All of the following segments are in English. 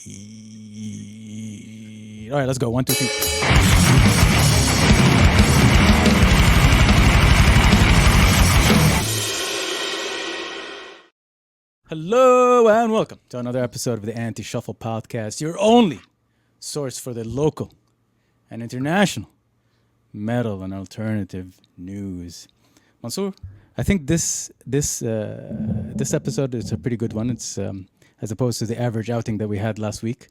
All right, let's go. 1, 2, 3. Hello and welcome to another episode of the Anti-Shuffle Podcast, your only source for the local and international metal and alternative news. Mansoor, I think this episode is a pretty good one. It's as opposed to the average outing that we had last week.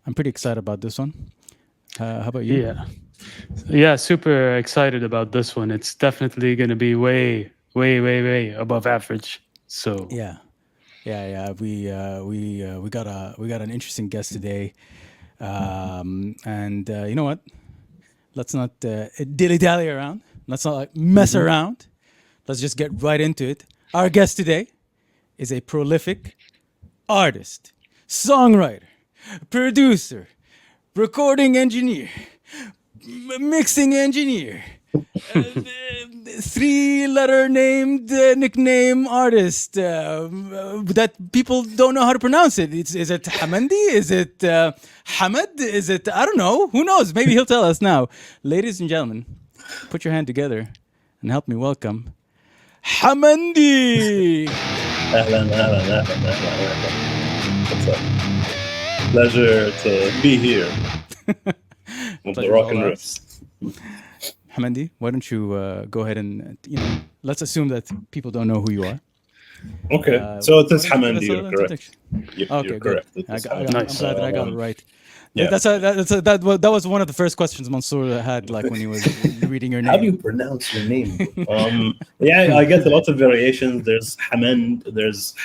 I'm pretty excited about this one. How about you? Yeah, super excited about this one. It's definitely going to be way above average. So Yeah. We got an interesting guest today, and you know what? Let's not dilly dally around. Let's not like mess around. Let's just get right into it. Our guest today is a prolific artist, songwriter, producer, recording engineer, mixing engineer, three-letter nickname artist that people don't know how to pronounce it. Is it Hamandi? Is it Hamad? Is it, I don't know. Who knows? Maybe he'll tell us now. Ladies and gentlemen, put your hand together and help me welcome Hamandi. Ahlan. What's up? Pleasure to be here with the rock and riffs. Hamandi, why don't you go ahead and, let's assume that people don't know who you are. Okay, so it is Hamandi, you're correct. You're correct. I'm glad that I got it right. Yeah. That was one of the first questions Mansoor had, like when he was reading your name. How do you pronounce your name? I get a lot of variations. There's Hamand, there's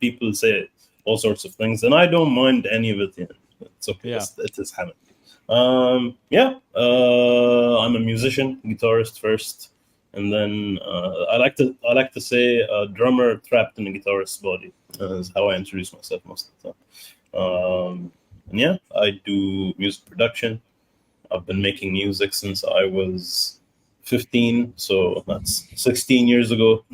people say all sorts of things, and I don't mind any of it. It's okay. Yeah. It is Hamand. I'm a musician, guitarist first, and then I like to say a drummer trapped in a guitarist's body is how I introduce myself most of the time. I do music production. I've been making music since I was 15, so that's 16 years ago,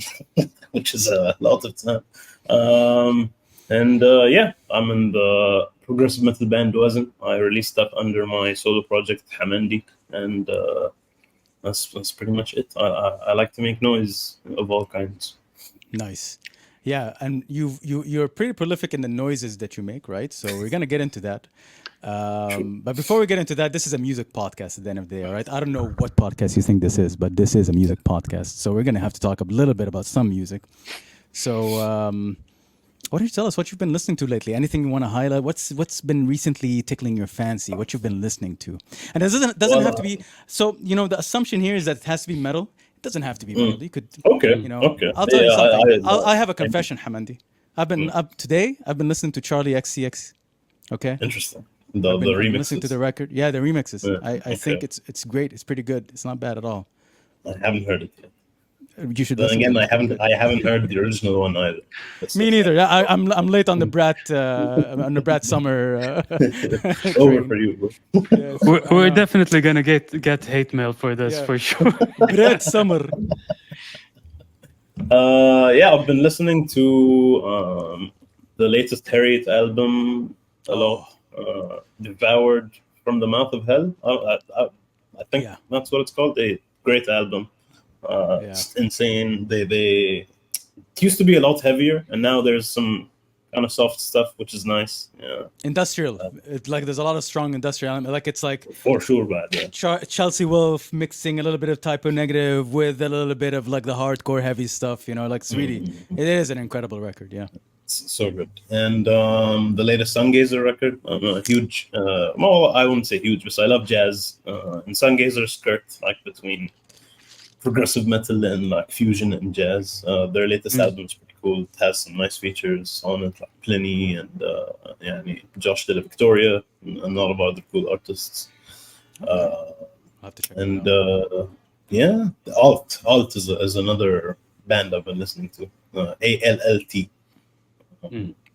which is a lot of time. I'm in the progressive metal band WAZIN. I released that under my solo project Hamandi, and that's pretty much it. I like to make noise of all kinds. Nice. Yeah, and you're pretty prolific in the noises that you make, right? So we're gonna get into that. But before we get into that, this is a music podcast at the end of the day, all right? I don't know what podcast you think this is, but this is a music podcast. So we're gonna have to talk a little bit about some music. So why don't you tell us what you've been listening to lately? Anything you want to highlight? What's been recently tickling your fancy? What you've been listening to? And it doesn't have to be. So the assumption here is that it has to be metal. It doesn't have to be metal. You could. Okay. Okay. I'll tell you something. I have a confession, Hamandi. I've been listening to Charlie XCX. Okay. Interesting. The remixes. Listening to the record. Yeah, the remixes. Yeah, I think it's great. It's pretty good. It's not bad at all. I haven't heard it yet. You should. Then again, I haven't heard the original one either. Me neither. I'm late on the Brat Summer. Over for you, bro. Yes, we're definitely gonna get hate mail for this for sure. Brat Summer. I've been listening to the latest Harriet album a lot. Devoured from the Mouth of Hell. I think that's what it's called. A great album. It's insane. It used to be a lot heavier, and now there's some kind of soft stuff, which is nice. Yeah, industrial. It's like there's a lot of strong industrial. Like it's like for sure, bad. Yeah. Chelsea Wolf mixing a little bit of Typo Negative with a little bit of like the hardcore heavy stuff. Like Sweetie. It is an incredible record. Yeah. It's so good. And the latest Sungazer record, I'm a huge. I wouldn't say huge, but I love jazz. And Sungazer's skirt like between progressive metal and like fusion and jazz. Their latest album is pretty cool. It has some nice features on it, like Pliny and Josh Dilla Victoria and a lot of other cool artists. Alt is another band I've been listening to. ALLT.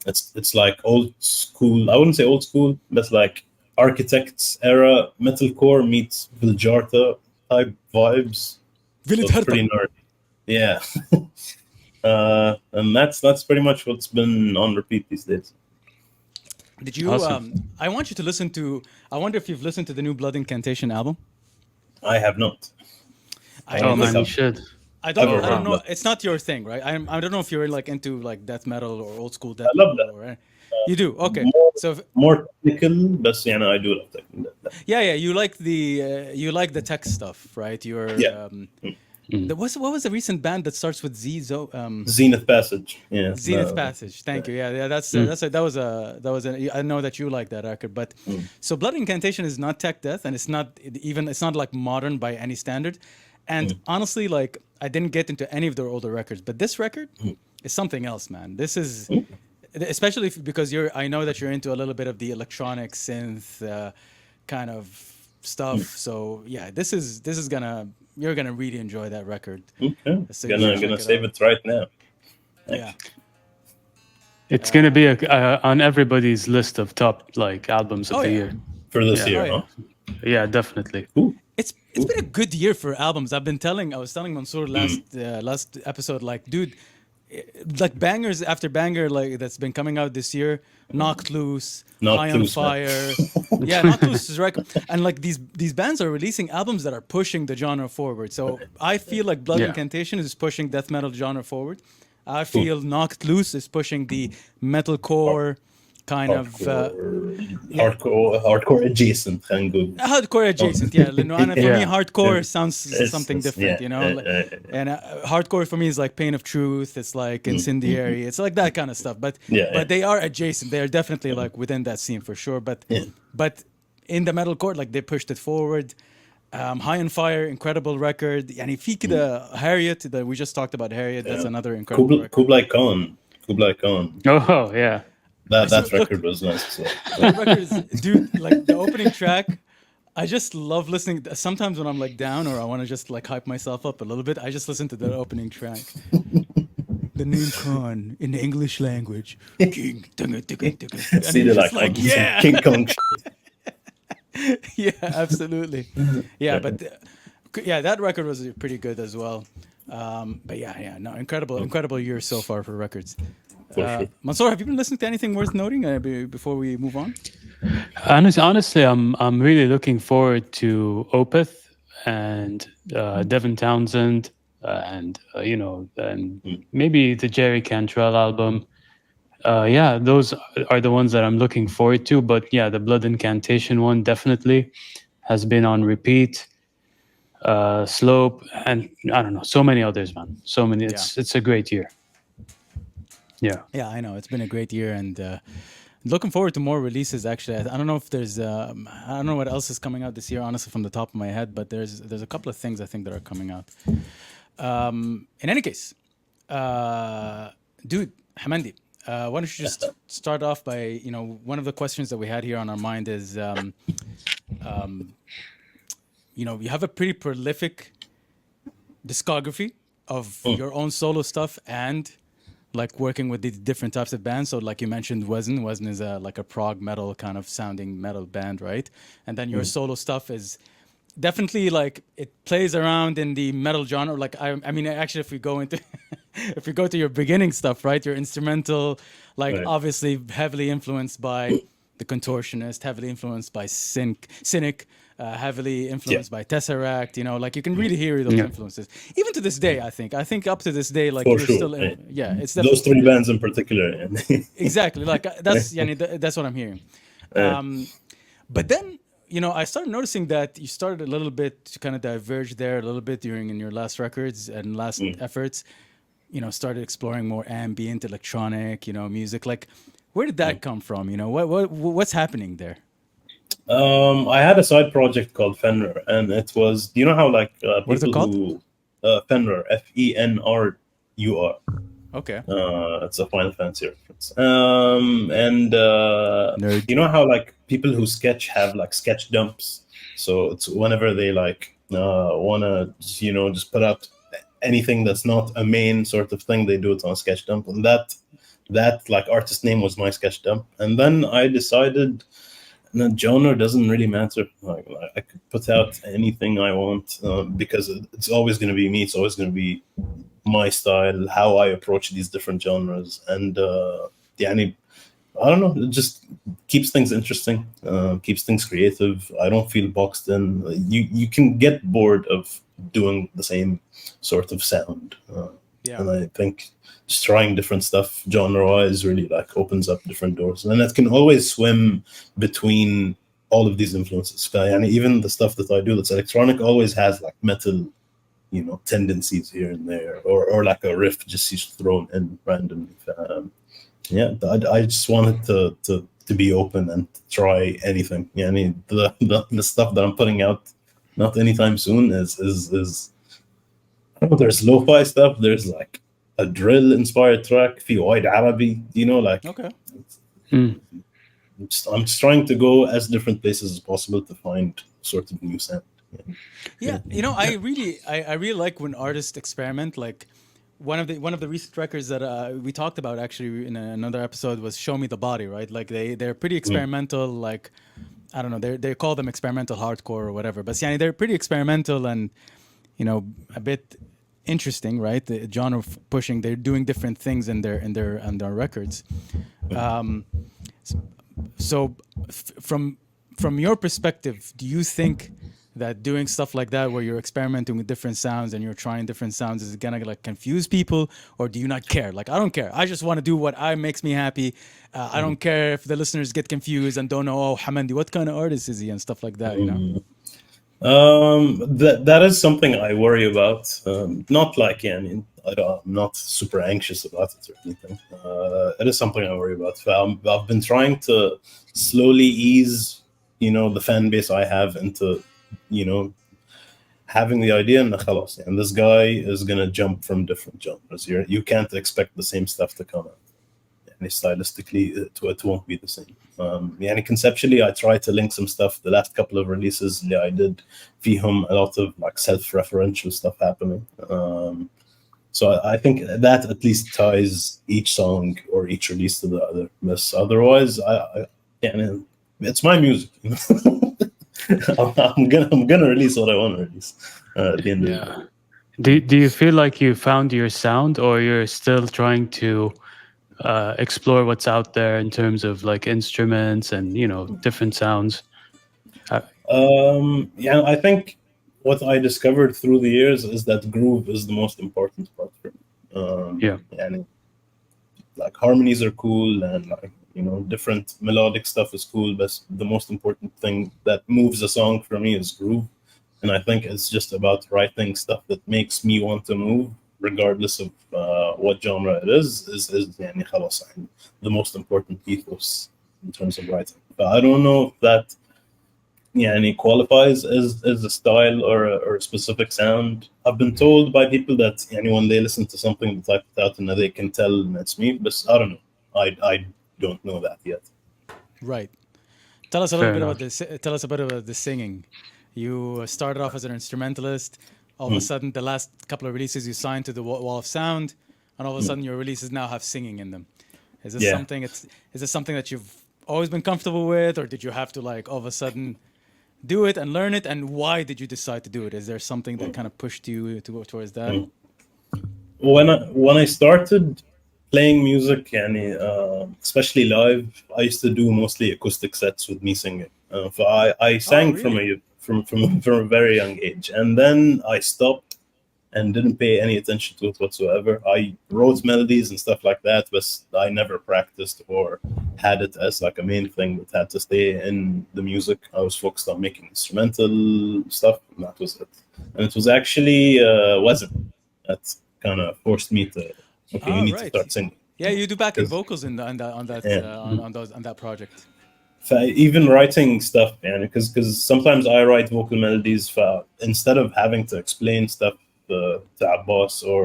It's like old school. I wouldn't say old school, but like Architects era metalcore meets Viljarta type vibes. So it's pretty nerdy. Yeah. And that's pretty much what's been on repeat these days. Did you? Awesome. I want you to listen to. I wonder if you've listened to the new Blood Incantation album. I have not. I I Oh don't think man, you I've should. I don't. ever Oh I don't heard wow. know. that. It's not your thing, right? I don't know if you're like into like death metal or old school I death love metal that. or. You do okay. More, So more technical, but I do love that. yeah, you like the tech stuff, right? Yeah. What was the recent band that starts with Z? Zenith Passage. Yeah. Zenith Passage. Thank you. Yeah, that was a. I know that you like that record, but so Blood Incantation is not tech death, and it's not like modern by any standard. And honestly, like I didn't get into any of their older records, but this record is something else, man. This is especially because I know that you're into a little bit of the electronic synth kind of stuff. So yeah, this is you're gonna really enjoy that record. Okay. So you should check Gonna it save out. it right now. Yeah. It's gonna be on everybody's list of top like albums of Oh the yeah. year. For this Yeah. year, Oh yeah. huh? Yeah, definitely. Ooh. It's been a good year for albums. I was telling Mansoor last episode, like, dude, like bangers after banger, like that's been coming out this year. Knocked Loose, Knocked High on Loose, man. Fire, yeah, Knocked Loose is right. And like these bands are releasing albums that are pushing the genre forward. So I feel like Blood Yeah. Incantation is pushing death metal genre forward. I feel Knocked Loose is pushing the metalcore kind of. Hardcore adjacent, and good. Hardcore adjacent, yeah. And for me, Yeah. hardcore sounds something It's- different, yeah, you know. And hardcore for me is like Pain of Truth. It's like Incendiary. It's like that kind of stuff. But Yeah. they are adjacent. They are definitely like within that scene for sure. But in the metalcore, like they pushed it forward. High on Fire, incredible record. And if Harriet, that we just talked about Harriet, that's another incredible record. Kublai Khan. Kublai Khan. Oh yeah. That Look- record was nice as well. That record is, dude, like the opening track. I just love listening. Sometimes when I'm like down or I want to just like hype myself up a little bit, I just listen to the opening track. The name Khan in the English language. King. And See you're the just like, yeah, King Kong. yeah, absolutely. Yeah, but that record was pretty good as well. But no, incredible year so far for records. For sure. Mansoor, have you been listening to anything worth noting before we move on? Honestly, I'm really looking forward to Opeth and Devin Townsend and and maybe the Jerry Cantrell album. Those are the ones that I'm looking forward to. But yeah, the Blood Incantation one definitely has been on repeat. Slope and I don't know, so many others, man. So many. It's a great year. Yeah. Yeah, I know. It's been a great year and looking forward to more releases actually. I don't know if there's I don't know what else is coming out this year honestly from the top of my head, but there's a couple of things I think that are coming out. In any case, dude, Hamandi, why don't you just start off by, one of the questions that we had here on our mind is you have a pretty prolific discography of your own solo stuff and like working with these different types of bands. So like you mentioned WAZIN. WAZIN is like a prog metal kind of sounding metal band, right? And then your solo stuff is definitely like it plays around in the metal genre. Like I mean actually if we go into if we go to your beginning stuff, right? Your instrumental, like obviously heavily influenced by The Contortionist, heavily influenced by Cynic, heavily influenced by Tesseract, like you can really hear those influences. Even to this day, I think up to this day, like For you're sure, still, yeah. it's Those three bands in particular. exactly like that's that's what I'm hearing. But then I started noticing that you started a little bit to kind of diverge there a little bit in your last records and last efforts. Started exploring more ambient electronic, music. Like, where did that come from? What's happening there? I had a side project called Fenrir, and it was. Do you know how like What is it people called? who Fenrir, FENRUR. Okay. It's a Final Fantasy reference. And you know how like people who sketch have like sketch dumps. So it's whenever they like wanna just put out anything that's not a main sort of thing, they do it on sketch dump, and that like artist name was my sketch dump. And then I decided the genre doesn't really matter. Like I could put out anything I want because it's always going to be me. It's always going to be my style, how I approach these different genres. And I don't know. It just keeps things interesting, keeps things creative. I don't feel boxed in. You can get bored of doing the same sort of sound, Yeah. and I think just trying different stuff genre-wise really like opens up different doors, and it can always swim between all of these influences. And even the stuff that I do that's electronic always has like metal, tendencies here and there, or like a riff just thrown in randomly. Yeah, I just wanted to be open and try anything. Yeah, I mean the stuff that I'm putting out, not anytime soon, is I don't know, there's lo-fi stuff. There's like a drill inspired track. في وايد Arabi, like Okay. Mm. I'm just trying to go as different places as possible to find sort of new sound. Yeah, I really like when artists experiment. Like one of the recent records that we talked about actually in another episode was "Show Me the Body," right? Like they're pretty Mm. experimental. Like I don't know, they call them experimental hardcore or whatever. But yeah, they're pretty experimental and a bit interesting, right? The genre pushing. They're doing different things in their records. Um, so from your perspective, do you think that doing stuff like that where you're experimenting with different sounds and you're trying different sounds is gonna like confuse people, or do you not care? Like, I don't care, I just want to do what I makes me happy. I don't care if the listeners get confused and don't know, oh, Hamandi, what kind of artist is he, and stuff like that. Mm. That is something I worry about. Not like, yeah, I mean, I'm not super anxious about it or anything. It is something I worry about. I've been trying to slowly ease, the fan base I have into, you know, having the idea and خلاص, and this guy is gonna jump from different genres. You can't expect the same stuff to come out. And stylistically, it won't be the same. يعني conceptually, I tried to link some stuff. The last couple of releases that I did, فيهم a lot of like self-referential stuff happening. So I think that at least ties each song or each release to the other. But otherwise, يعني, it's my music. I'm gonna release what I want to release at the end of the day. Yeah. Do you feel like you found your sound, or you're still trying to explore what's out there in terms of like instruments and different sounds? Yeah, I think what I discovered through the years is that groove is the most important part for me. Yeah. And like harmonies are cool, and like different melodic stuff is cool, but the most important thing that moves a song for me is groove. And I think it's just about writing stuff that makes me want to move, regardless of what genre it is يعني خلاص, يعني the most important ethos in terms of writing. But I don't know if that يعني qualifies as a style or a specific sound. I've been told by people that يعني when they listen to something that I put out, and they can tell it's me, but I don't know. I don't know that yet. Right. Tell us a little Fair bit about enough. this. Tell us a bit about the singing. You started off as an instrumentalist. All of a Mm. sudden, the last couple of releases you signed to the Wall of Sound, and all of a sudden your releases now have singing in them. Is this Yeah. something? Is this something that you've always been comfortable with, or did you have to like all of a sudden do it and learn it? And why did you decide to do it? Is there something that kind of pushed you to go towards that? Mm. When I started playing music, يعني, especially live, I used to do mostly acoustic sets with me singing. So I Oh, sang really? from a very young age, and then I stopped and didn't pay any attention to it whatsoever. I wrote melodies and stuff like that, but I never practiced or had it as like a main thing that had to stay in the music. I was focused on making instrumental stuff, and that was it. And it was actually WAZIN that kind of forced me to, okay, you Oh, need to right. start singing. Yeah, you do backing 'Cause, vocals on that yeah. on that project. Even writing stuff, man, because sometimes I write vocal melodies instead of having to explain stuff to Abbas, or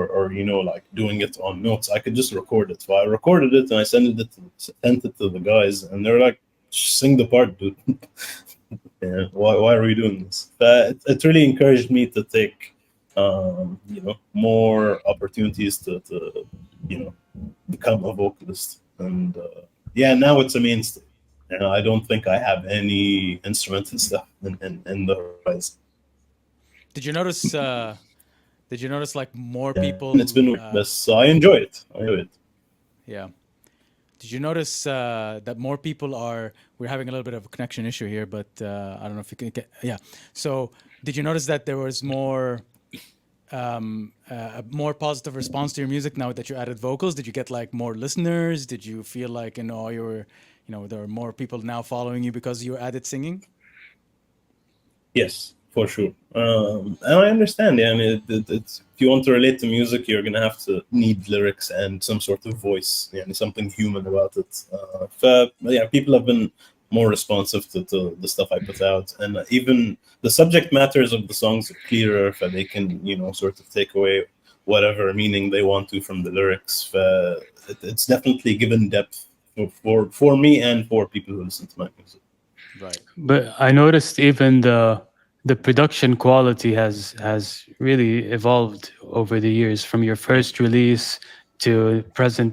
like doing it on notes, I could just record it. So I recorded it and I sent it to the guys, and they're like, sing the part, dude. Yeah, why are we doing this? But it really encouraged me to take more opportunities to become a vocalist. And yeah, now it's a mainstay. And I don't think I have any instrumental stuff in the horizon. Did you notice? Did you notice like more Yeah, and it's people? been weird, but I enjoy it. I enjoy it. Yeah. Did you notice that more people are? We're having a little bit of a connection issue here, but I don't know if you can get. Yeah. So, did you notice that there was a more positive response to your music now that you added vocals? Did you get like more listeners? Did you feel like you were, there are more people now following you because you added singing? Yes, for sure. And I understand. Yeah, I mean, it's if you want to relate to music, you're gonna have to need lyrics and some sort of voice. Yeah, and something human about it. Yeah, people have been more responsive to the stuff I put out, and even the subject matters of the songs are clearer. So they can, sort of take away whatever meaning they want to from the lyrics. It's definitely given depth for me and for people who listen to my music. Right. But I noticed even the production quality has really evolved over the years from your first release to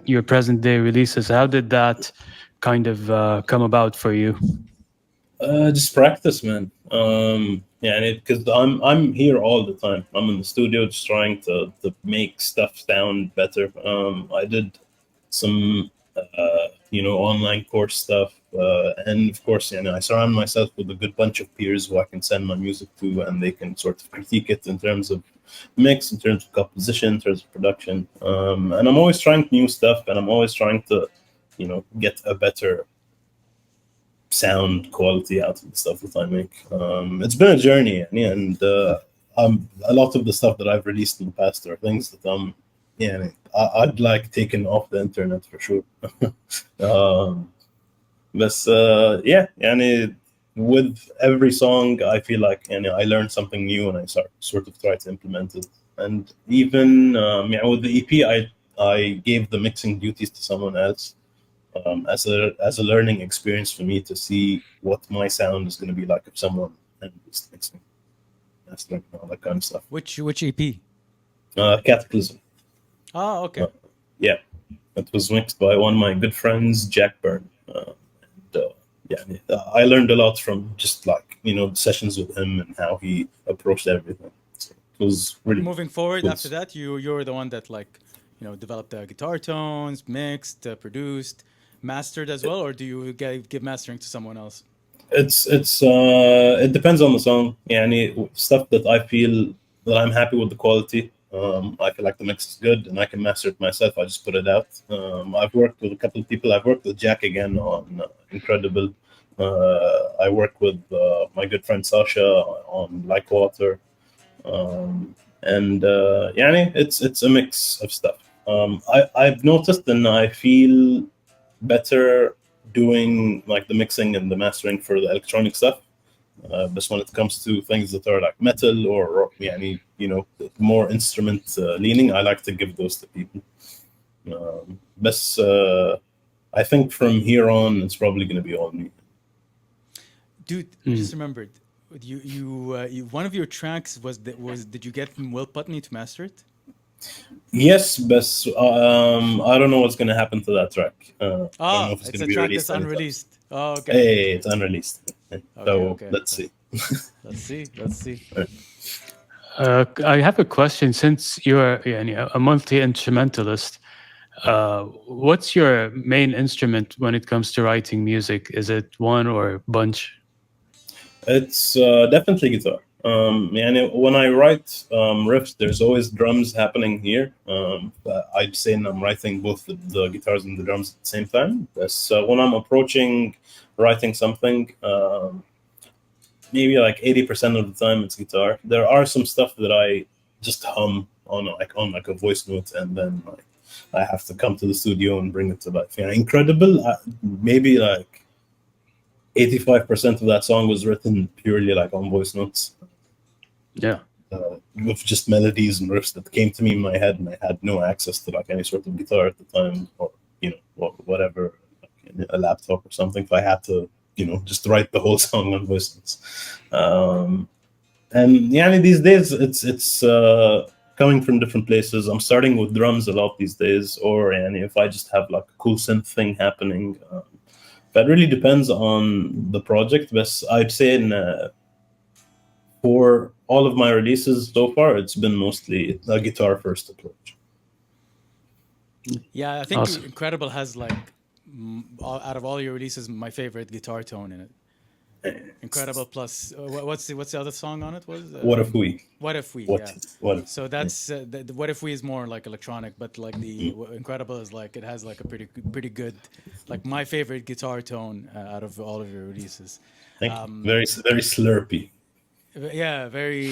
your present day releases. How did that kind of come about for you? Just practice, man. Yeah, and because I'm here all the time. I'm in the studio just trying to make stuff sound better. I did some online course stuff, and of course, I surround myself with a good bunch of peers who I can send my music to, and they can sort of critique it in terms of mix, in terms of composition, in terms of production. And I'm always trying new stuff, and I'm always trying to, get a better sound quality out of the stuff that I make. It's been a journey, and a lot of the stuff that I've released in the past are things that I'd like taken off the internet for sure. But yeah, with every song, I feel like I learn something new, and I sort of try to implement it. And even with the EP, I gave the mixing duties to someone else, as a learning experience for me to see what my sound is going to be like if someone is mixing, mastering, all that kind of stuff. Which EP? Cataclysm. Oh, okay. Yeah, it was mixed by one of my good friends, Jack Byrne. I learned a lot from just sessions with him and how he approached everything. So it was really Moving forward cool. after that, you're the one that developed the guitar tones, mixed, produced, mastered as well, or do you give mastering to someone else? It depends on the song. Stuff that I feel that I'm happy with the quality. I feel like the mix is good and I can master it myself. I just put it out. I've worked with a couple of people. I've worked with Jack again on Incredible. I work with my good friend Sasha on Like Water. It's a mix of stuff. I've noticed and I feel better doing like the mixing and the mastering for the electronic stuff. But when it comes to things that are like metal or more instrument leaning, I like to give those to people. But I think from here on, it's probably going to be all me. Dude, I just remembered. You one of your tracks did you get from Will Putney to master it? Yes, but I don't know what's going to happen to that track. I don't know if it's going to be track released. That's unreleased. Oh, okay. Hey, it's unreleased. Okay. Let's see. Let's see. I have a question. Since you're a multi-instrumentalist, what's your main instrument when it comes to writing music? Is it one or a bunch? It's definitely guitar. When I write riffs, there's always drums happening here. I'd say I'm writing both the guitars and the drums at the same time. So when I'm approaching writing something, maybe like 80% of the time it's guitar. There are some stuff that I just hum on a voice note, and then I have to come to the studio and bring it to life. Incredible. Maybe like 85% of that song was written purely like on voice notes. Yeah. With just melodies and riffs that came to me in my head, and I had no access to like any sort of guitar at the time, or whatever, like a laptop or something. So I had to just write the whole song on voice notes. And these days it's coming from different places. I'm starting with drums a lot these days, or if I just have like a cool synth thing happening. That really depends on the project, but I'd say for all of my releases so far, it's been mostly a guitar first approach. Yeah, I think Awesome. Incredible has like out of all your releases, my favorite guitar tone in it. Incredible. Plus, what's the other song on it? Was What if we? What If We? What? Yeah. What if? So that's the What If We is more like electronic, but like the Incredible is like it has like a pretty good, like my favorite guitar tone out of all of your releases. Thank you. Very slurpy. Yeah, very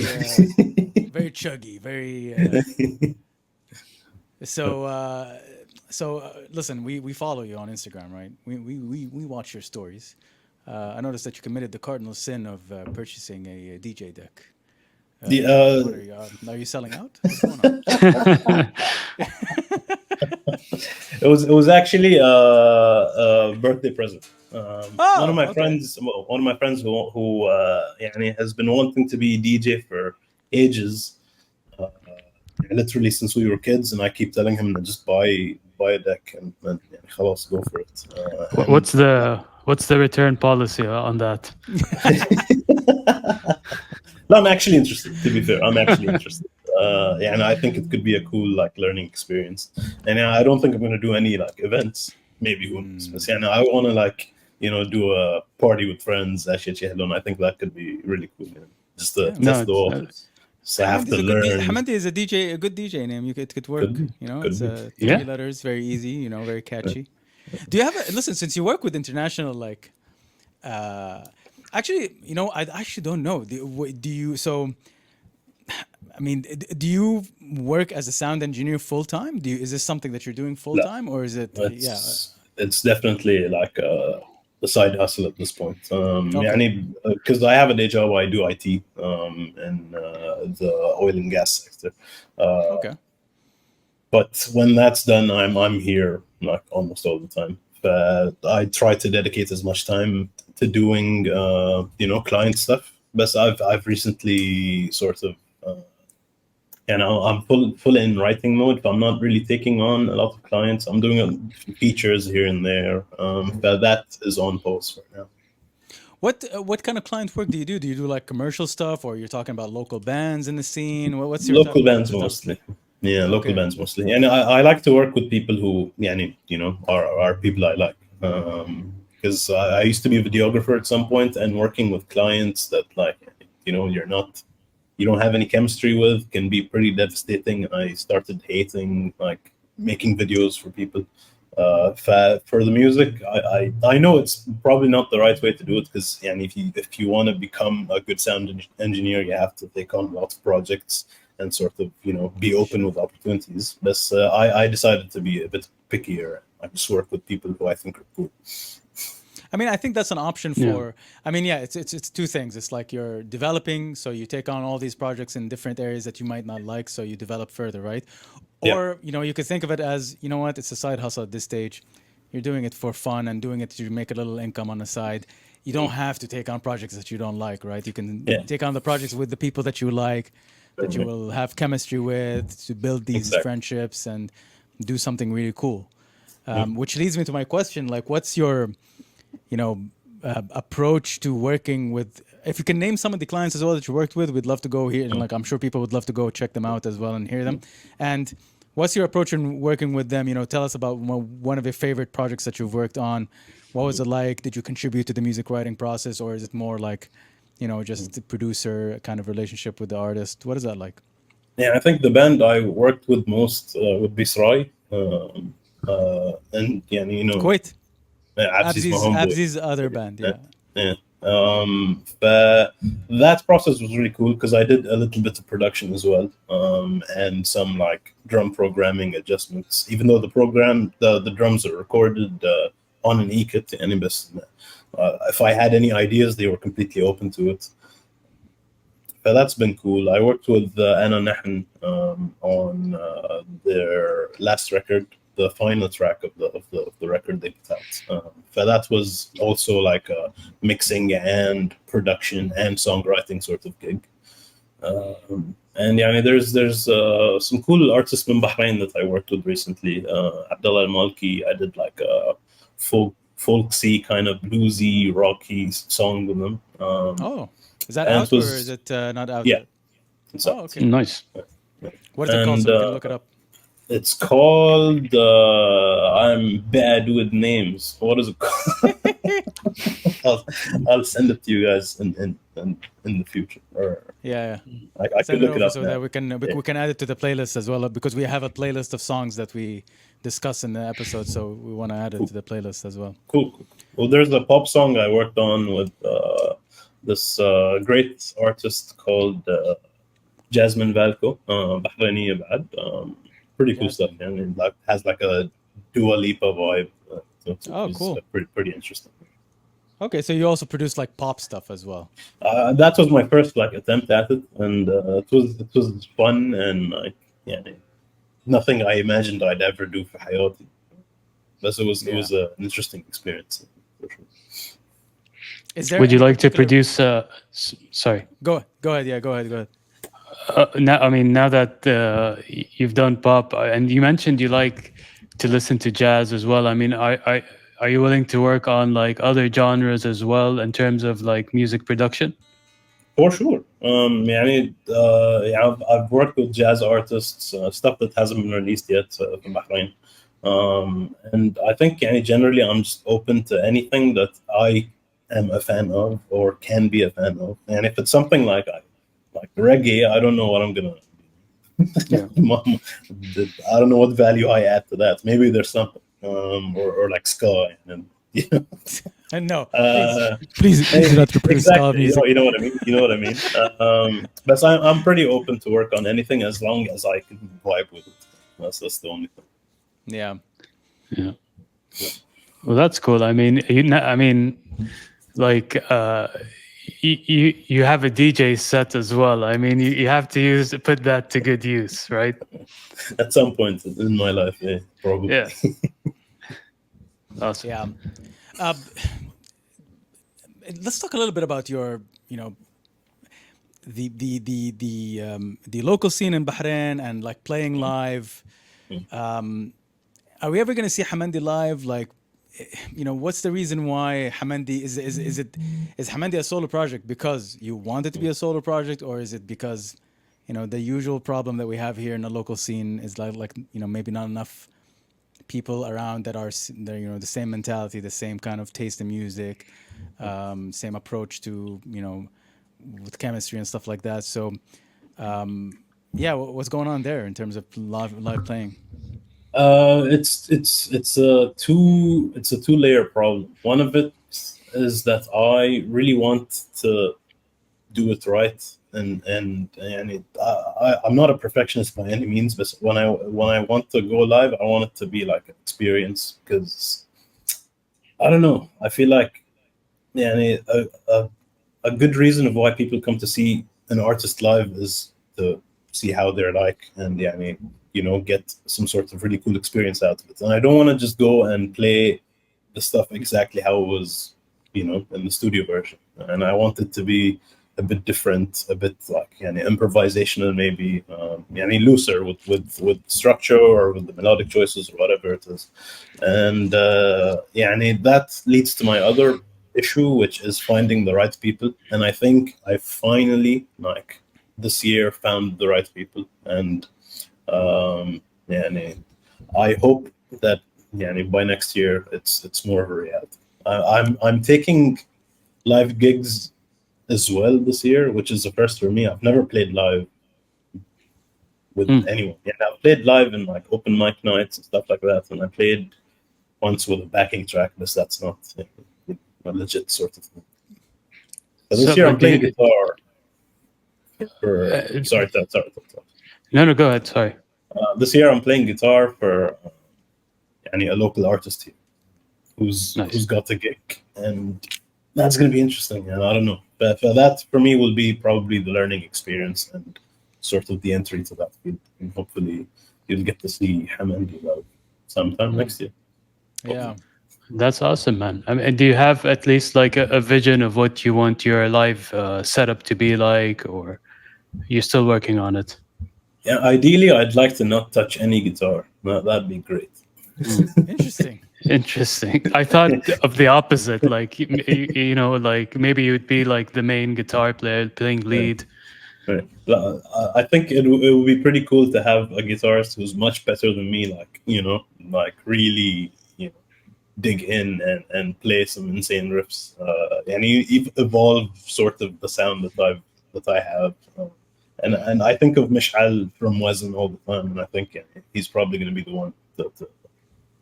very chuggy, very. Listen, we follow you on Instagram, right? We watch your stories. I noticed that you committed the cardinal sin of purchasing a DJ deck. The What are you selling out? What's going on? it was actually a birthday present. One of my okay. friends who يعني has been wanting to be a DJ for ages, literally since we were kids, and I keep telling him to just buy a deck and يعني خلاص go for it. What's the return policy on that? No, I'm actually interested. To be fair, I'm actually interested. And I think it could be a cool like learning experience. And I don't think I'm going to do any like events. Maybe who knows? But I want to like do a party with friends. Actually, I think that could be really cool. Just to test the waters. So I have to learn. Hamandi is a DJ, a good DJ name. It could work. It's three letters, very easy. Very catchy. Do you have listen? Since you work with international like. Actually, I actually don't know. Do you? So, I mean, do you work as a sound engineer full time? Is this something that you're doing full time, or is it? It's definitely like a side hustle at this point. Because I have a day job, I do IT in the oil and gas sector. Okay. But when that's done, I'm here like almost all the time. I try to dedicate as much time to doing client stuff. But I've recently sort of I'm full in writing mode, but I'm not really taking on a lot of clients. I'm doing features here and there, but that is on pause right now. What kind of client work do you do? Do you do like commercial stuff, or you're talking about local bands in the scene? What's your local bands mostly? Yeah, local bands mostly. And I like to work with people who are people I like. Because I used to be a videographer at some point, and working with clients that you don't have any chemistry with can be pretty devastating. I started hating like making videos for people. For the music, I know it's probably not the right way to do it, because if you want to become a good sound engineer, you have to take on lots of projects and sort of be open with opportunities. But I decided to be a bit pickier. I just work with people who I think are cool. I mean, I think that's an option for. I mean, it's two things. It's like you're developing, so you take on all these projects in different areas that you might not like, so you develop further, right? Or you could think of it as, what, it's a side hustle at this stage. You're doing it for fun and doing it to make a little income on the side. You don't have to take on projects that you don't like, right? You can take on the projects with the people that you like, that you will have chemistry with, to build these friendships and do something really cool. Which leads me to my question, like, what's your approach to working with, if you can name some of the clients as well that you worked with, we'd love to go here. And like, I'm sure people would love to go check them out as well and hear them. And what's your approach in working with them? Tell us about one of your favorite projects that you've worked on. What was it like? Did you contribute to the music writing process, or is it more like, just the producer kind of relationship with the artist? What is that like? Yeah, I think the band I worked with most would be Srai. And Kuwait. Abzi's other band, but that process was really cool, because I did a little bit of production as well, and some like drum programming adjustments. Even though the drums are recorded on an e-kit, if I had any ideas, they were completely open to it. But that's been cool. I worked with Anna Nahan on their last record, the final track of the record they put out. But that was also like a mixing and production and songwriting sort of gig. And there's some cool artists in Bahrain that I worked with recently. Abdullah Al-Malki, I did like a folksy kind of bluesy rocky song with them. Is that out, or is it not out yet? It's out. Okay. Nice. What is it called, so we can look it up? It's called. I'm bad with names. What is it called? I'll, I'll send it to you guys in the future. Or Yeah, I could send it look it over up so now. that we can add it to the playlist as well, because we have a playlist of songs that we discuss in the episode, so we want to add it to the playlist as well. Cool. Well, there's a pop song I worked on with this great artist called Jasmine Valco, بحرينية بعد. Pretty cool stuff, Jasmine. and it like has like a Dua Lipa vibe. So Oh, it's cool. pretty interesting. Okay, so you also produce like pop stuff as well. That was my first like attempt at it, and it was fun, and like nothing I imagined I'd ever do for حياتي. But it was an interesting experience. For sure. Is there? Would you any like to particular- produce? Sorry. Go ahead. Yeah, go ahead. Now that you've done pop, and you mentioned you like to listen to jazz as well. I mean, are you willing to work on like other genres as well in terms of like music production? For sure. I've worked with jazz artists, stuff that hasn't been released yet from Bahrain. And I think generally I'm just open to anything that I am a fan of or can be a fan of. And if it's something like reggae, I don't know what I'm gonna. Yeah. I don't know what value I add to that. Maybe there's something, or like ska, and And no, please do not reproduce ska music. You know what I mean. You know what I mean. But I'm pretty open to work on anything as long as I can vibe with it. That's the only thing. Yeah. Well, that's cool. I mean, like you have a DJ set as well. I mean, you have to put that to good use, right? At some point in my life, yeah, probably. Yeah. Awesome. Yeah. Let's talk a little bit about your, the local scene in Bahrain and like playing live. Are we ever going to see Hamandi live? Like, what's the reason why Hamandi is Hamandi a solo project because you want it to be a solo project, or is it because the usual problem that we have here in the local scene is like maybe not enough people around that are the same mentality, the same kind of taste in music, same approach to with chemistry and stuff like that. So what's going on there in terms of live playing? It's a two-layer problem. One of it is that I really want to do it right, and I'm not a perfectionist by any means, but when I want to go live, I want it to be like an experience, because I don't know, I feel like a good reason of why people come to see an artist live is to see how they're like, and get some sort of really cool experience out of it. And I don't want to just go and play the stuff exactly how it was, in the studio version. And I want it to be a bit different, a bit like improvisational, maybe looser with structure or with the melodic choices or whatever it is. And that leads to my other issue, which is finding the right people. And I think I finally, this year, found the right people. And I hope that by next year it's more of a reality. I'm taking live gigs as well this year, which is the first for me. I've never played live with anyone. I've played live in like open mic nights and stuff like that, and I played once with a backing track, but that's not a legit sort of thing. So this year I'm playing guitar. Sorry. No, go ahead. Sorry. This year I'm playing guitar for a local artist here who's got a gig, and that's going to be interesting. And I don't know, but that for me will be probably the learning experience and sort of the entry to that field. And hopefully you'll get to see Hamandi live sometime next year. Yeah. That's awesome, man. I mean, do you have at least like a vision of what you want your live setup to be like, or you're still working on it? Yeah, ideally, I'd like to not touch any guitar. That'd be great. Interesting. I thought of the opposite. Like, like maybe you'd be like the main guitar player playing lead, Right. I think it would be pretty cool to have a guitarist who's much better than me, like, like really, dig in and play some insane riffs, and evolve sort of the sound that I have. And I think of Mishal from WAZIN all the time, and I think he's probably going to be the one to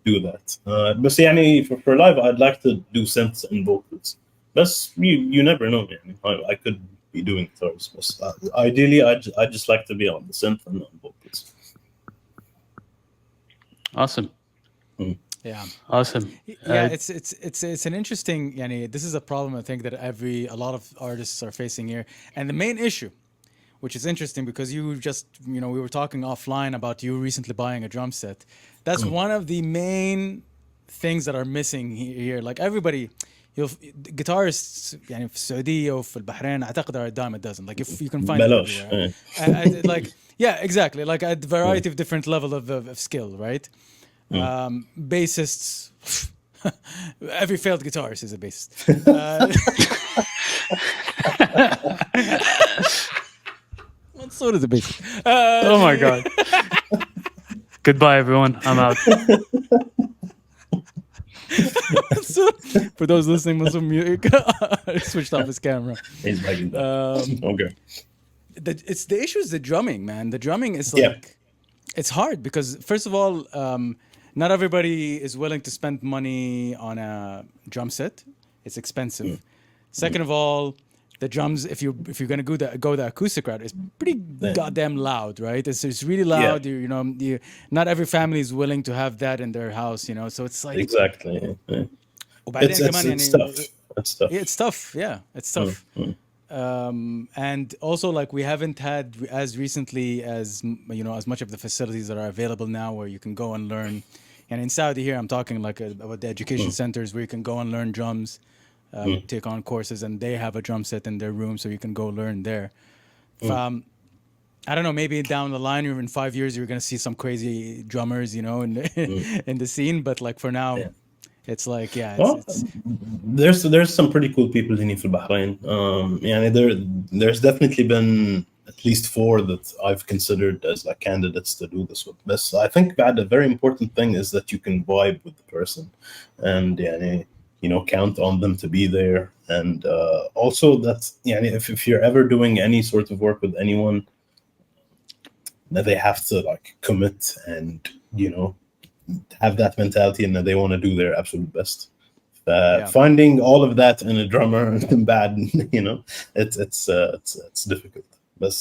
do that. But يعني for live, I'd like to do synths and vocals. But you never know, man. I could be doing guitars, but ideally, I just like to be on the synth and on vocals. Awesome. Yeah. Awesome. Yeah, it's an interesting. Yani, this is a problem I think that a lot of artists are facing here, and the main issue, which is interesting because we were talking offline about you recently buying a drum set. That's one of the main things that are missing here. Like everybody, guitarists يعني في السعودية وفي البحرين أعتقد are a dime a dozen. Like if you can find it بلاش. everywhere. Like yeah, exactly. Like a variety of different level of skill, right? Bassists. Every failed guitarist is a bassist. So does the bassist. Oh my god. Goodbye, everyone. I'm out. So, for those listening, Muslim music, I switched off his camera. He's making that. Okay. The issue is the drumming, man. The drumming is like it's hard because first of all, not everybody is willing to spend money on a drum set. It's expensive. Second of all, the drums, if you're gonna go the acoustic route, it's pretty goddamn loud, right? It's really loud. Yeah. Not every family is willing to have that in their house, So it's like exactly. Yeah. It's tough. It's tough. Yeah, it's tough. Yeah, it's tough. And also, like we haven't had as recently as as much of the facilities that are available now where you can go and learn. And in Saudi here, I'm talking like about the education centers where you can go and learn drums. Take on courses, and they have a drum set in their room, so you can go learn there. I don't know, maybe down the line, or in 5 years, you're gonna see some crazy drummers, in the scene. But like for now, it's like there's some pretty cool people in Bahrain. There's definitely been at least 4 that I've considered as like candidates to do this with. But I think that a very important thing is that you can vibe with the person, and count on them to be there. And also that if you're ever doing any sort of work with anyone, that they have to like commit and have that mentality, and that they want to do their absolute best. Finding all of that in a drummer and bad, it's difficult. But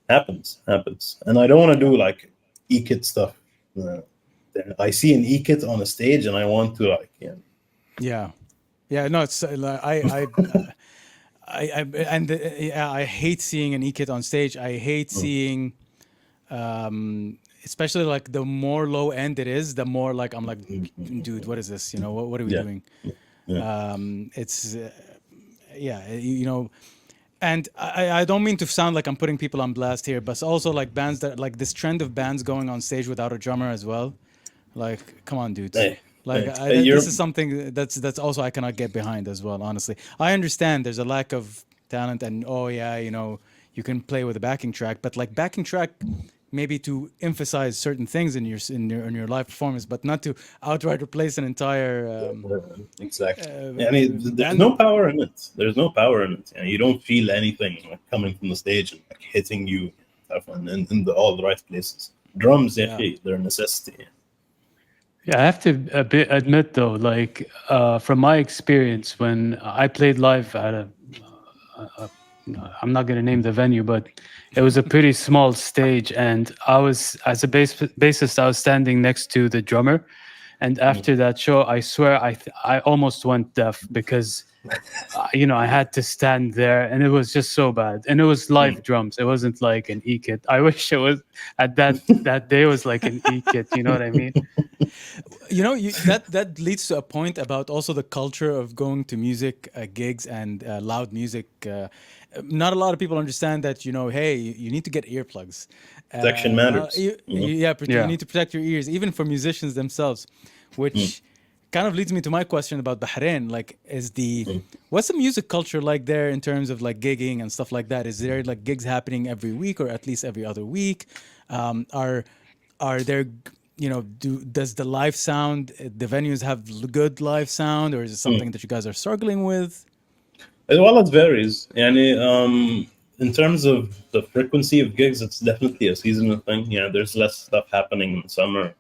happens, and I don't want to do like e-kit stuff. I see an e-kit on a stage, and I want to like, no, it's I hate seeing an e-kit on stage. I hate seeing, especially like the more low end it is, the more like I'm like, dude, what is this? What are we doing? It's and I don't mean to sound like I'm putting people on blast here, but also like bands that like this trend of bands going on stage without a drummer as well. Like, come on, dudes. This is something that's also I cannot get behind as well. Honestly, I understand there's a lack of talent, and you can play with a backing track, but like backing track maybe to emphasize certain things in your live performance, but not to outright replace an entire. Exactly. There's no power in it. There's no power in it. You don't feel anything like coming from the stage and like hitting you in all the right places. Drums, they're a necessity. Yeah, I have to admit though, like from my experience when I played live at I'm not going to name the venue, but it was a pretty small stage, and I was, as a bassist, I was standing next to the drummer, and after that show, I swear I almost went deaf because I had to stand there, and it was just so bad. And it was live drums. It wasn't like an e-kit. I wish it was at that day it was like an e-kit. You know what I mean? That leads to a point about also the culture of going to music gigs and loud music. Not a lot of people understand that, hey, you need to get earplugs. Protection matters. You need to protect your ears, even for musicians themselves, which kind of leads me to my question about Bahrain. Like, what's the music culture like there in terms of like gigging and stuff like that? Is there like gigs happening every week or at least every other week? Um, are are there, does the live sound, the venues have good live sound, or is it something that you guys are struggling with? Well, it varies. يعني, in terms of the frequency of gigs, it's definitely a seasonal thing. Yeah, there's less stuff happening in summer,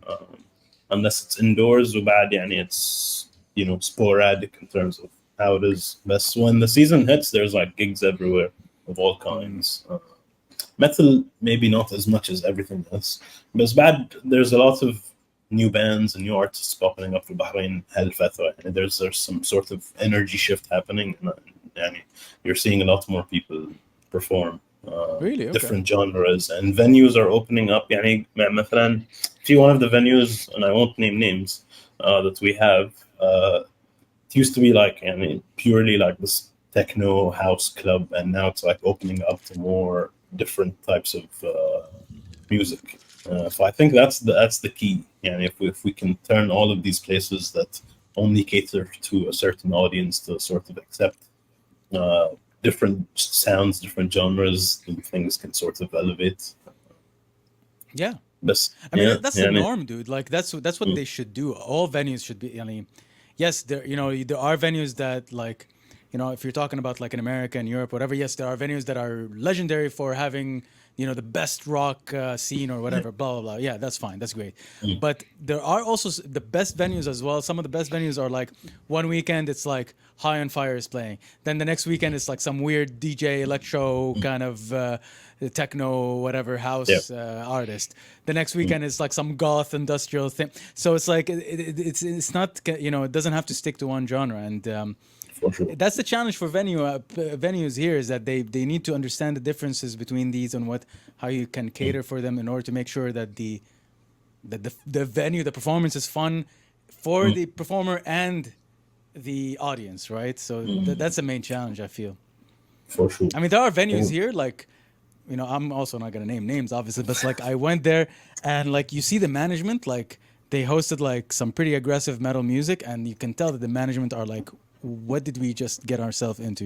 unless it's indoors. وبعد يعني it's sporadic in terms of how it is. But when the season hits, there's like gigs everywhere of all kinds. Metal maybe not as much as everything else, but it's bad. There's a lot of new bands and new artists popping up for Bahrain هالفترة. And there's some sort of energy shift happening, and you're seeing a lot more people perform Really? Okay. different genres, and venues are opening up. يعني مثلا في one of the venues, and I won't name names, that we have. It used to be like purely like this techno house club, and now it's like opening up to more different types of music. So I think that's the key. And if we can turn all of these places that only cater to a certain audience to sort of accept uh, different sounds, different genres, then things can sort of elevate. Yeah. But I mean, yeah, that's the yeah, norm, dude. Like that's what they should do. All venues should be. I mean, yes, there are venues that like, if you're talking about like in America and Europe, whatever. Yes, there are venues that are legendary for having the best rock scene or whatever. Blah blah blah. Yeah, that's fine. That's great. But there are also the best venues as well. Some of the best venues are like one weekend it's like High on Fire is playing. Then the next weekend it's like some weird DJ electro kind of techno whatever yeah, house artist. The next weekend is like some goth industrial thing. So it's like it's not it doesn't have to stick to one genre. And for sure. that's the challenge for venues here is that they need to understand the differences between these and how you can cater for them in order to make sure that the venue, the performance is fun for the performer and the audience, right? So that's the main challenge, I feel. For sure. I mean, there are venues here like, I'm also not gonna name names, obviously, but it's like I went there and like you see the management, like they hosted like some pretty aggressive metal music, and you can tell that the management are like, what did we just get ourselves into?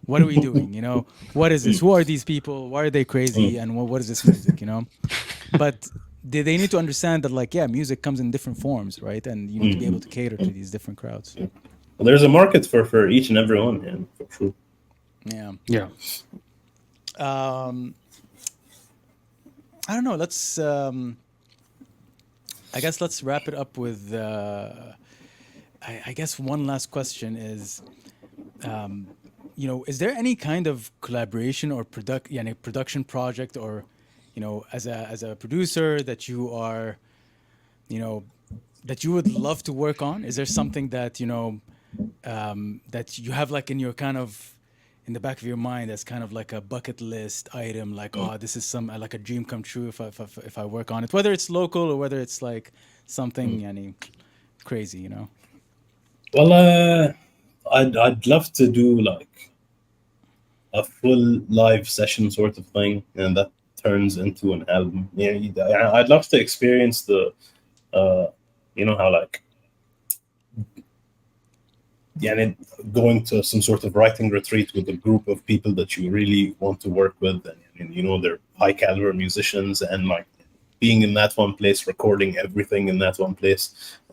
What are we doing? What is this? Who are these people? Why are they crazy? And what is this music? But they need to understand that like, yeah, music comes in different forms, right? And you need to be able to cater to these different crowds. Well, there's a market for each and every one, yeah, for sure. Yeah. Yeah. I don't know. I guess let's wrap it up with. I guess one last question is, is there any kind of collaboration or production project, or, as a producer that you are, that you would love to work on? Is there something that that you have like in your kind of in the back of your mind as kind of like a bucket list item, like, oh, this is some like a dream come true if I work on it, whether it's local or whether it's like something crazy, Well, I'd love to do like a full live session sort of thing, and that turns into an album. Yeah, I'd love to experience the, how like, yeah, going to some sort of writing retreat with a group of people that you really want to work with, and they're high caliber musicians, and like being in that one place, recording everything in that one place,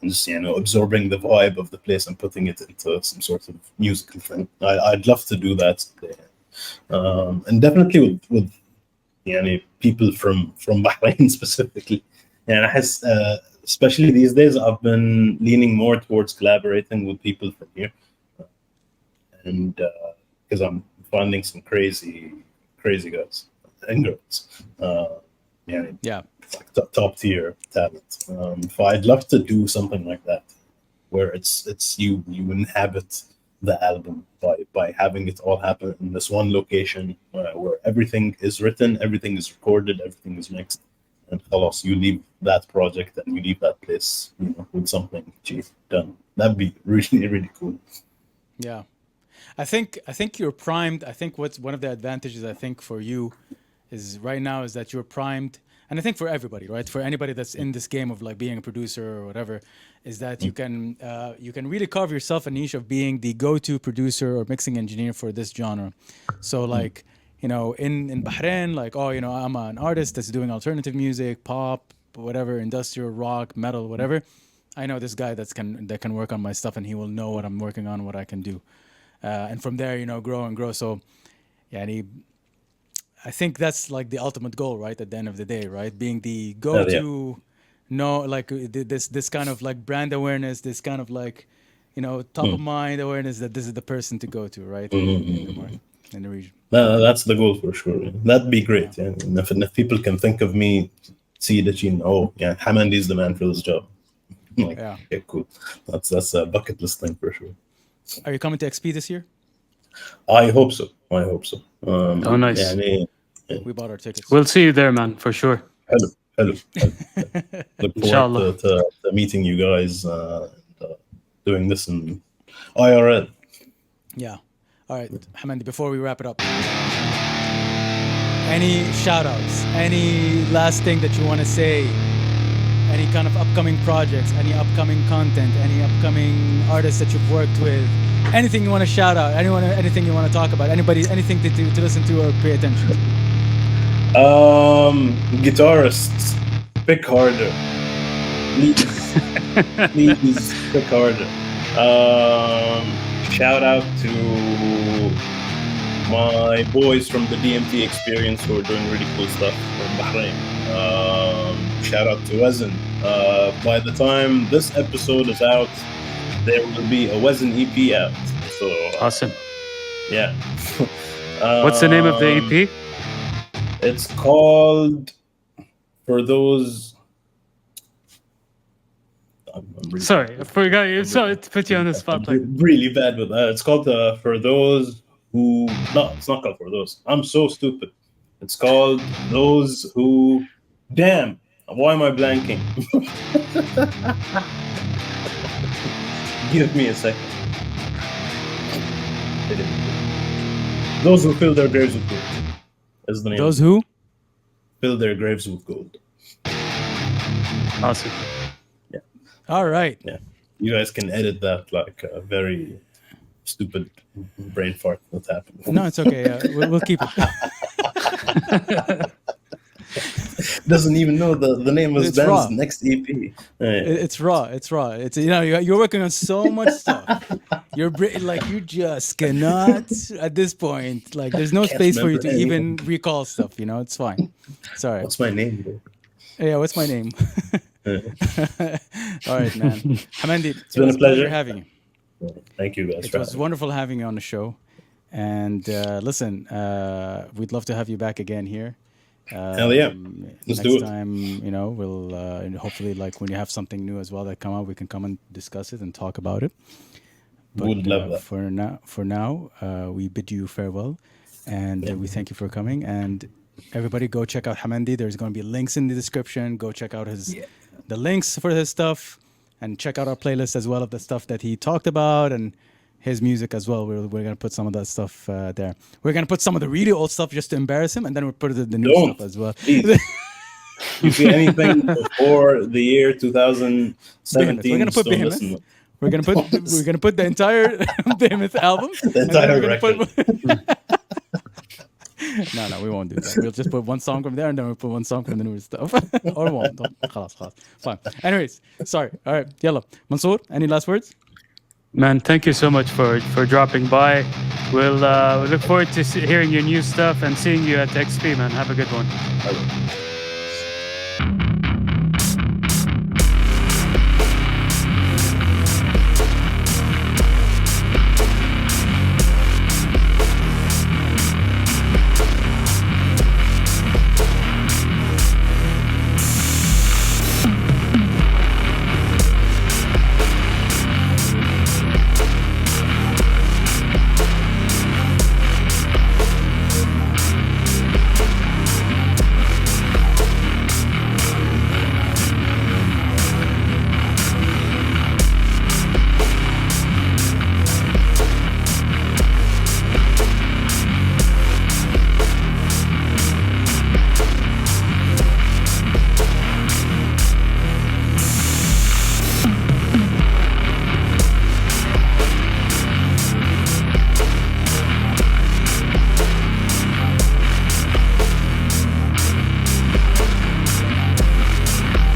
and just absorbing the vibe of the place and putting it into some sort of musical thing. I'd love to do that, and definitely with people from Bahrain specifically. And I has especially these days, I've been leaning more towards collaborating with people from here, and because I'm finding some crazy guys and girls. Yeah, Yeah. like top tier talent. So I'd love to do something like that, where it's you inhabit the album by having it all happen in this one location, where everything is written, everything is recorded, everything is mixed, and خلاص, you leave that project and you leave that place, with something done. That'd be really really cool. Yeah. I think you're primed. I think what's one of the advantages I think for you is right now is that you're primed. and I think for everybody, right? For anybody that's in this game of like being a producer or whatever, is that you can really carve yourself a niche of being the go-to producer or mixing engineer for this genre. So like, you know, in Bahrain, like, oh, you know, I'm an artist that's doing alternative music, pop, whatever, industrial, rock, metal, whatever. I know this guy that can work on my stuff, and he will know what I'm working on, what I can do, and from there, you know, grow and grow. So, yeah, I think that's like the ultimate goal, right? At the end of the day, right? Being the Yeah. go-to, no, like this kind of like brand awareness, this kind of like, you know, top of mind awareness that this is the person to go to, right? In the market, in the region. That's the goal for sure. That'd be great. Yeah. Yeah. And if people can think of me, see that, you know, oh, yeah, Hamandi is the man for this job. Like, Yeah. okay, cool. That's a bucket list thing for sure. Are you coming to XP this year? I hope so. Oh, nice. Yeah, I mean, We bought our tickets. We'll see you there, man, for sure. hello. Look Inshallah. forward to meeting you guys, doing this in IRL. Yeah. All right, Hamandi, before we wrap it up, any shout outs, any last thing that you want to say, any kind of upcoming projects, any upcoming content, any upcoming artists that you've worked with, anything you want to shout out, anything you want to talk about, anybody, anything to listen to or pay attention to? Guitarists, pick harder. Please pick harder. Shout out to my boys from the DMT experience who are doing really cool stuff from Bahrain. Shout out to WAZIN. By the time this episode is out, there will be a WAZIN EP out. So Awesome. yeah. What's the name of the E EP? It's called For Those. I'm really Sorry, I forgot you. Sorry to put you on the spot. Like, really bad with that. It's called For Those Who. No, it's not called For Those. I'm so stupid. It's called Those Who. Damn. Why am I blanking? Give me a second. Those Who Fill Their Graves with Gold is the name. Those who? Fill their graves with gold. awesome. All right. Yeah. You guys can edit that like a very stupid brain fart that happened. No, it's okay. We'll keep it. Doesn't even know the name of his It's raw. band's next EP. It's raw. It's raw. It's, you know, you're working on so much stuff. Like you just cannot at this point. Like there's no Can't space for you to remember even recall stuff. You know, it's fine. Sorry. What's my name, bro? Yeah. What's my name? All right, man. Hamandi, it's been a pleasure. having you. Thank you guys. It was wonderful having you on the show. And listen, we'd love to have you back again here. Hell yeah. Let's next do it. time, you know, we'll and hopefully, like when you have something new as well that come out, we can come and discuss it and talk about it. But, Would love that. For now, we bid you farewell, and we thank you for coming. And everybody, go check out Hamandi. There's going to be links in the description. Go check out the links for his stuff, and check out our playlist as well of the stuff that he talked about and his music as well. We're going to put some of that stuff there. We're going to put some of the really old stuff just to embarrass him, and then we'll put the new Don't. stuff as well. Please. You see anything before the year 2017? We're gonna put still Behemoth. listen. We're gonna put the entire Behemoth album. The entire and then we're record. gonna No, we won't do that. We'll just put one song from there, and then we'll put one song from the newer stuff. Or we won't. خلاص. Fine. Anyways, sorry. All right. Yalla. Mansoor, any last words? Man, thank you so much for dropping by. We'll look forward to hearing your new stuff and seeing you at XP, man. Have a good one.